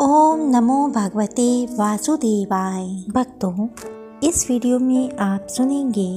ओम नमो भगवते वासुदेवाय। भक्तों, इस वीडियो में आप सुनेंगे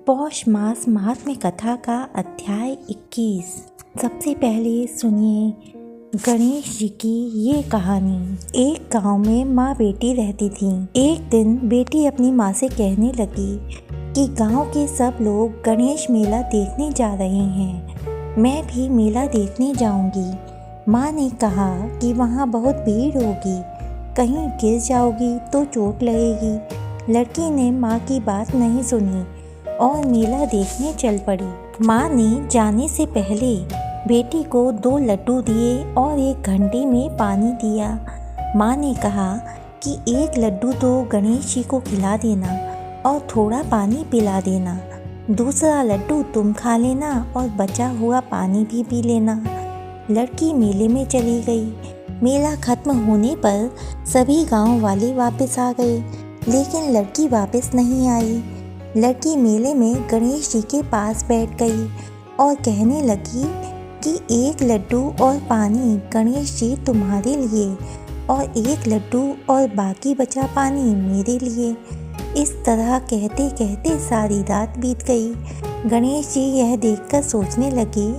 पौष मास महात्म्य कथा का अध्याय 21। सबसे पहले सुनिए गणेश जी की ये कहानी। एक गांव में माँ बेटी रहती थी। एक दिन बेटी अपनी माँ से कहने लगी कि गांव के सब लोग गणेश मेला देखने जा रहे हैं, मैं भी मेला देखने जाऊंगी। माँ ने कहा कि वहाँ बहुत भीड़ होगी, कहीं गिर जाओगी तो चोट लगेगी। लड़की ने माँ की बात नहीं सुनी और मेला देखने चल पड़ी। माँ ने जाने से पहले बेटी को 2 लड्डू दिए और 1 घंटे में पानी दिया। माँ ने कहा कि 1 लड्डू तो गणेश जी को खिला देना और थोड़ा पानी पिला देना, दूसरा लड्डू तुम खा लेना और बचा हुआ पानी भी पी लेना। लड़की मेले में चली गई। मेला खत्म होने पर सभी गांव वाले वापस आ गए, लेकिन लड़की वापस नहीं आई। लड़की मेले में गणेश जी के पास बैठ गई और कहने लगी कि 1 लड्डू और पानी गणेश जी तुम्हारे लिए और 1 लड्डू और बाकी बचा पानी मेरे लिए। इस तरह कहते कहते सारी रात बीत गई। गणेश जी यह देखकर सोचने लगे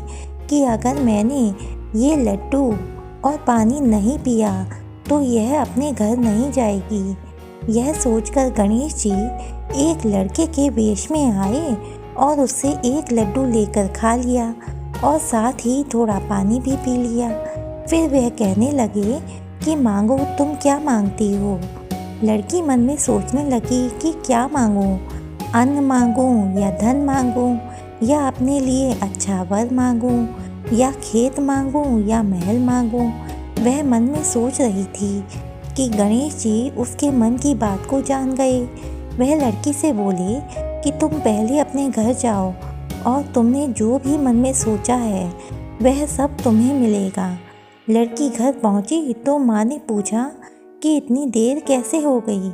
कि अगर मैंने ये लड्डू और पानी नहीं पिया तो यह अपने घर नहीं जाएगी। यह सोचकर गणेश जी एक लड़के के वेश में आए और उससे 1 लड्डू लेकर खा लिया और साथ ही थोड़ा पानी भी पी लिया। फिर वह कहने लगे कि मांगो, तुम क्या मांगती हो। लड़की मन में सोचने लगी कि क्या मांगूं, अन्न मांगूं या धन मांगूं या अपने लिए अच्छा वर मांगूं या खेत मांगूं या महल मांगूं। वह मन में सोच रही थी कि गणेश जी उसके मन की बात को जान गए। वह लड़की से बोले कि तुम पहले अपने घर जाओ और तुमने जो भी मन में सोचा है वह सब तुम्हें मिलेगा। लड़की घर पहुंची तो माँ ने पूछा कि इतनी देर कैसे हो गई।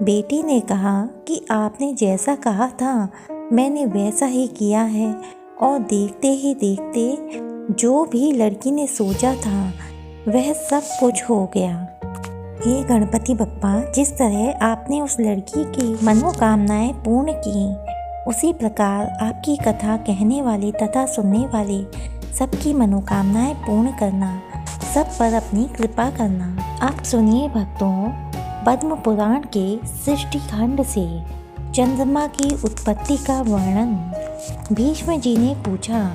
बेटी ने कहा कि आपने जैसा कहा था मैंने वैसा ही किया है और देखते ही देखते जो भी लड़की ने सोचा था वह सब कुछ हो गया। हे गणपति बप्पा, जिस तरह आपने उस लड़की की मनोकामनाएं पूर्ण की, उसी प्रकार आपकी कथा कहने वाले तथा सुनने वाले सबकी मनोकामनाएं पूर्ण करना, सब पर अपनी कृपा करना। आप सुनिए भक्तों, पद्म पुराण के सृष्टि खंड से चंद्रमा की उत्पत्ति का वर्णन। भीष्म जी ने पूछा,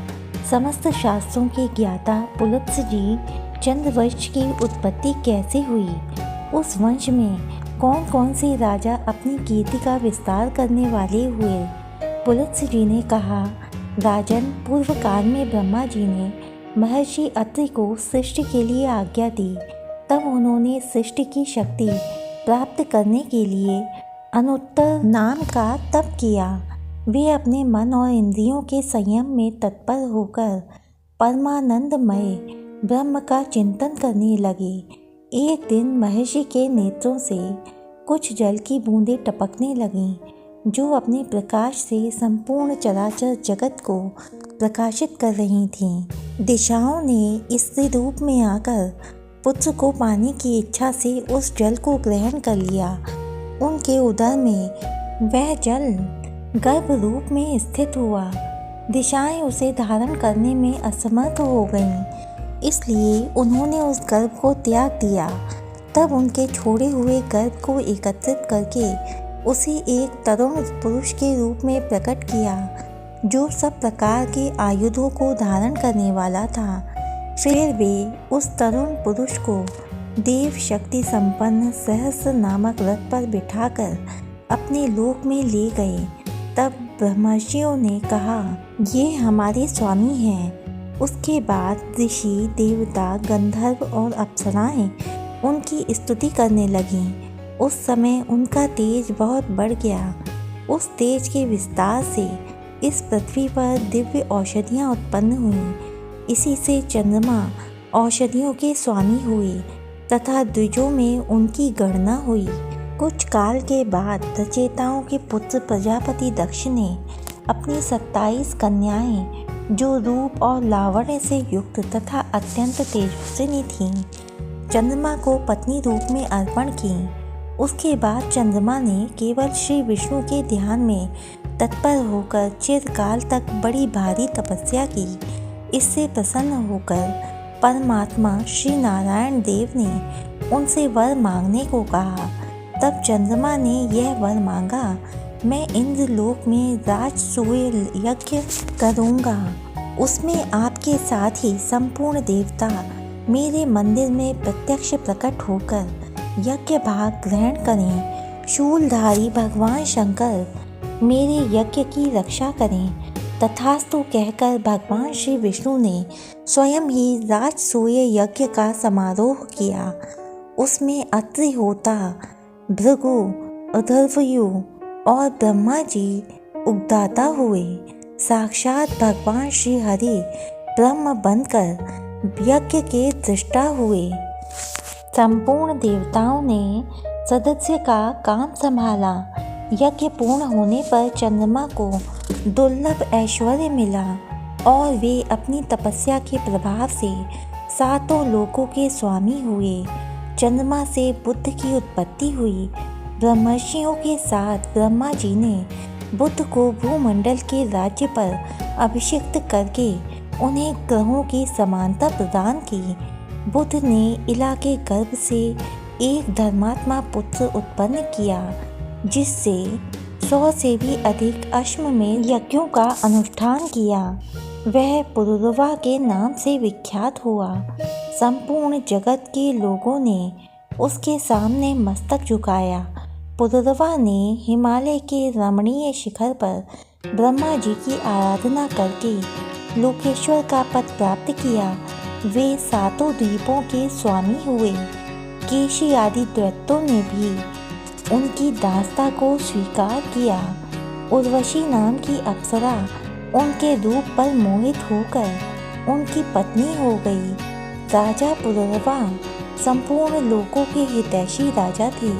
समस्त शास्त्रों के ज्ञाता पुलत्स्य जी, चंद्रवंश की उत्पत्ति कैसे हुई? उस वंश में कौन कौन से राजा अपनी कीर्ति का विस्तार करने वाले हुए? पुलत्स्य जी ने कहा, राजन, पूर्व काल में ब्रह्मा जी ने महर्षि अत्रि को सृष्टि के लिए आज्ञा दी। तब उन्होंने सृष्टि की शक्ति प्राप्त करने के लिए अनुत्तर नाम का तप किया। वे अपने मन और इंद्रियों के संयम में तत्पर होकर परमानंदमय ब्रह्म का चिंतन करने लगे। एक दिन महर्षि के नेत्रों से कुछ जल की बूंदें टपकने लगीं, जो अपने प्रकाश से संपूर्ण चराचर जगत को प्रकाशित कर रही थीं। दिशाओं ने स्त्री रूप में आकर पुत्र को पाने की इच्छा से उस जल को ग्रहण कर लिया। उनके उदर में वह जल गर्भ रूप में स्थित हुआ। दिशाएं उसे धारण करने में असमर्थ हो गईं, इसलिए उन्होंने उस गर्भ को त्याग दिया। तब उनके छोड़े हुए गर्भ को एकत्रित करके उसे एक तरुण पुरुष के रूप में प्रकट किया, जो सब प्रकार के आयुधों को धारण करने वाला था। फिर वे उस तरुण पुरुष को देव शक्ति संपन्न सहस्र नामक रथ पर बिठाकर अपने लोक में ले गए। तब ब्रह्मर्षियों ने कहा, ये हमारे स्वामी हैं। उसके बाद ऋषि, देवता, गंधर्व और अप्सराएं उनकी स्तुति करने लगीं। उस समय उनका तेज बहुत बढ़ गया। उस तेज के विस्तार से इस पृथ्वी पर दिव्य औषधियाँ उत्पन्न हुईं। इसी से चंद्रमा औषधियों के स्वामी हुए तथा द्विजों में उनकी गणना हुई। कुछ काल के बाद रचयिताओं के पुत्र प्रजापति दक्ष ने अपनी 27 कन्याएं, जो रूप और लावण्य से युक्त तथा अत्यंत तेजस्विनी थीं, चंद्रमा को पत्नी रूप में अर्पण की। उसके बाद चंद्रमा ने केवल श्री विष्णु के ध्यान में तत्पर होकर चिरकाल तक बड़ी भारी तपस्या की। इससे प्रसन्न होकर परमात्मा श्री नारायण देव ने उनसे वर मांगने को कहा। तब चंद्रमा ने यह वर मांगा, मैं इंद्रलोक में राजसूय यज्ञ करूँगा। उसमें आपके साथ ही संपूर्ण देवता मेरे मंदिर में प्रत्यक्ष प्रकट होकर यज्ञ भाग ग्रहण करें। शूलधारी भगवान शंकर मेरे यज्ञ की रक्षा करें। तथास्तु कहकर भगवान श्री विष्णु ने स्वयं ही राजसूय यज्ञ का समारोह किया। उसमें अत्रि होता, भृगु, अथर्वयु और ब्रह्मा जी उद्गाता हुए साक्षात भगवान श्री हरि ब्रह्म बनकर यज्ञ के दृष्टा हुए। संपूर्ण देवताओं ने सदस्य का काम संभाला। यज्ञ पूर्ण होने पर चंद्रमा को दुर्लभ ऐश्वर्य मिला और वे अपनी तपस्या के प्रभाव से सातों लोकों के स्वामी हुए। चंद्रमा से बुद्ध की उत्पत्ति हुई। ब्रह्मर्षियों के साथ ब्रह्मा जी ने बुद्ध को भूमंडल के राज्य पर अभिषिक्त करके उन्हें ग्रहों की समानता प्रदान की। बुद्ध ने इला के गर्भ से एक धर्मात्मा पुत्र उत्पन्न किया, जिससे 100 से भी अधिक अश्वमेध यज्ञों का अनुष्ठान किया। वह पुरुरवा के नाम से विख्यात हुआ। संपूर्ण जगत के लोगों ने उसके सामने मस्तक झुकाया। पुरुरवा ने हिमालय के रमणीय शिखर पर ब्रह्मा जी की आराधना करके लोकेश्वर का पद प्राप्त किया। वे सातों द्वीपों के स्वामी हुए। केशी आदि दैत्यों ने भी उनकी दासता को स्वीकार किया। उर्वशी नाम की अप्सरा उनके रूप पर मोहित होकर उनकी पत्नी हो गई। राजा पुरुरवा संपूर्ण लोकों के हितैषी राजा थे।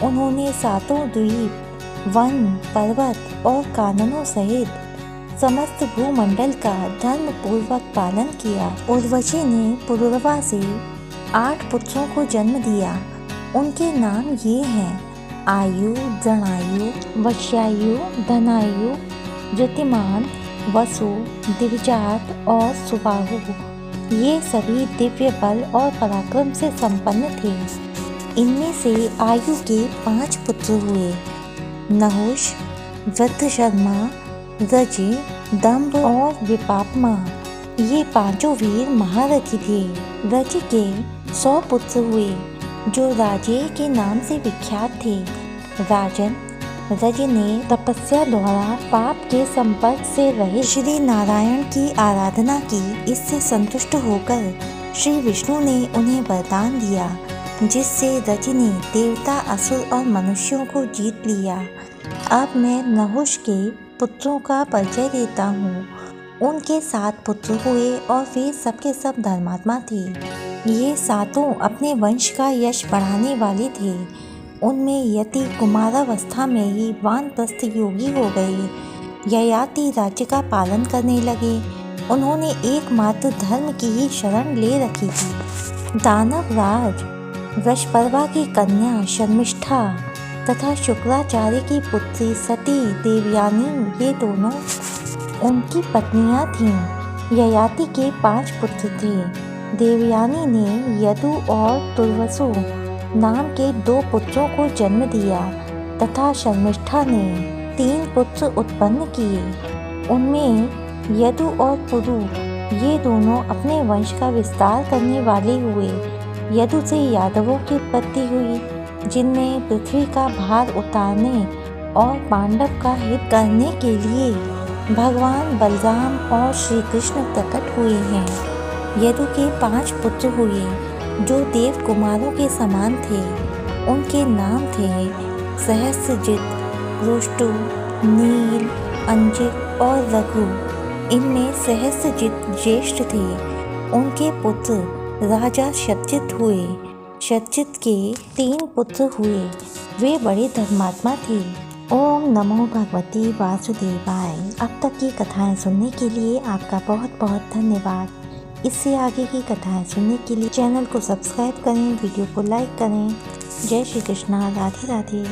उन्होंने सातों द्वीप, वन, पर्वत और काननों सहित समस्त भूमंडल का धर्म पूर्वक पालन किया। उर्वशी ने पुरुरवा से 8 पुत्रों को जन्म दिया। उनके नाम ये हैं: आयु, जनायु, वश्यायु, धनायु, ज्योतिमान, वसु, दिवजात और सुबाहु। ये सभी दिव्य बल और पराक्रम से संपन्न थे। इनमें से आयु के 5 पुत्र हुए: नहुष, वृद्धशर्मा, रजि, दंभ और विपापमा। ये पांचों वीर महारथी थे। रजि के 100 पुत्र हुए, जो राजेय के नाम से विख्यात थे। राजन, रजि ने तपस्या द्वारा पाप के संपर्क से रहित श्री नारायण की आराधना की। इससे संतुष्ट होकर श्री विष्णु ने उन्हें वरदान दिया, जिससे रजि ने देवता, असुर और मनुष्यों को जीत लिया। अब मैं नहुष के पुत्रों का परिचय देता हूँ। उनके 7 पुत्र हुए और वे सबके सब धर्मात्मा थे। ये सातों अपने वंश का यश बढ़ाने वाले थे। उनमें यति कुमारावस्था में ही वानप्रस्थ योगी हो गए। ययाति राज्य का पालन करने लगे। उन्होंने एकमात्र धर्म की ही शरण ले रखी थी। दानव राज वृषपर्वा की कन्या शर्मिष्ठा तथा शुक्राचार्य की पुत्री सती देवयानी, ये दोनों उनकी पत्नियां थीं। ययाति के 5 पुत्र थे। देवयानी ने यदु और तुर्वसु नाम के 2 पुत्रों को जन्म दिया तथा शर्मिष्ठा ने 3 पुत्र उत्पन्न किए। उनमें यदु और पुरु, ये दोनों अपने वंश का विस्तार करने वाले हुए। यदु से यादवों की उत्पत्ति हुई, जिनमें पृथ्वी का भार उतारने और पांडव का हित करने के लिए भगवान बलराम और श्री कृष्ण प्रकट हुए हैं। यदु के 5 पुत्र हुए, जो देव कुमारों के समान थे। उनके नाम थे सहस्रजित, रुष्टु, नील, अंजित और रघु। इनमें सहस्रजित ज्येष्ठ थे। उनके पुत्र राजा शतजित हुए। शतजित के 3 पुत्र हुए। वे बड़े धर्मात्मा थे। ओम नमो भगवती वासुदेवाय। अब तक की कथाएं सुनने के लिए आपका बहुत बहुत धन्यवाद। इससे आगे की कथाएं सुनने के लिए चैनल को सब्सक्राइब करें, वीडियो को लाइक करें। जय श्री कृष्णा, राधे राधे।